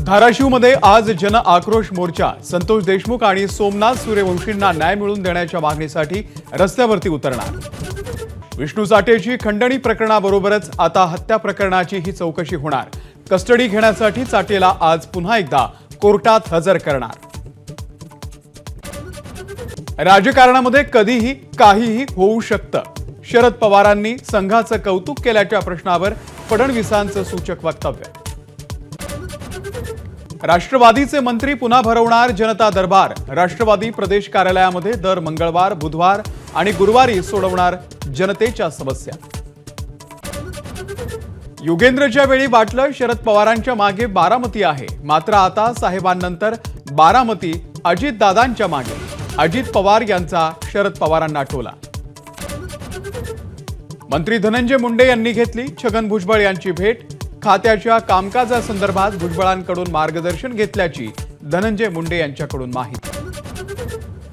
धाराशिवमध्ये आज जन आक्रोश मोर्चा। संतोष देशमुख आणि सोमनाथ सूर्यवंशींना न्याय मिळवून देण्याच्या मागणीसाठी रस्त्यावरती उतरणार। विष्णू चाटेची खंडणी प्रकरणाबरोबरच आता हत्या प्रकरणाची ही चौकशी होणार। कस्टडी घेण्यासाठी चाटेला आज पुन्हा एकदा कोर्टात हजर करणार। राजकारणामध्ये कधीही काहीही होऊ शकतं। शरद पवारांनी संघाचं कौतुक केल्याच्या प्रश्नावर फडणवीसांचं सूचक वक्तव्य। राष्ट्रवादीचे मंत्री पुन्हा भरवणार जनता दरबार। राष्ट्रवादी प्रदेश कार्यालयामध्ये दर मंगळवार, बुधवार आणि गुरुवारी सोडवणार जनतेच्या समस्या। युगेंद्रच्या वेळी वाटलं शरद पवारांच्या मागे बारामती आहे, मात्र आता साहेबांनंतर बारामती अजितदादांच्या मागे। अजित पवार यांचा शरद पवारांना टोला। मंत्री धनंजय मुंडे यांनी घेतली छगन भुजबळ यांची भेट। खात्याच्या कामकाजासंदर्भात भुजबळांकडून मार्गदर्शन घेतल्याची धनंजय मुंडे यांच्याकडून माहिती।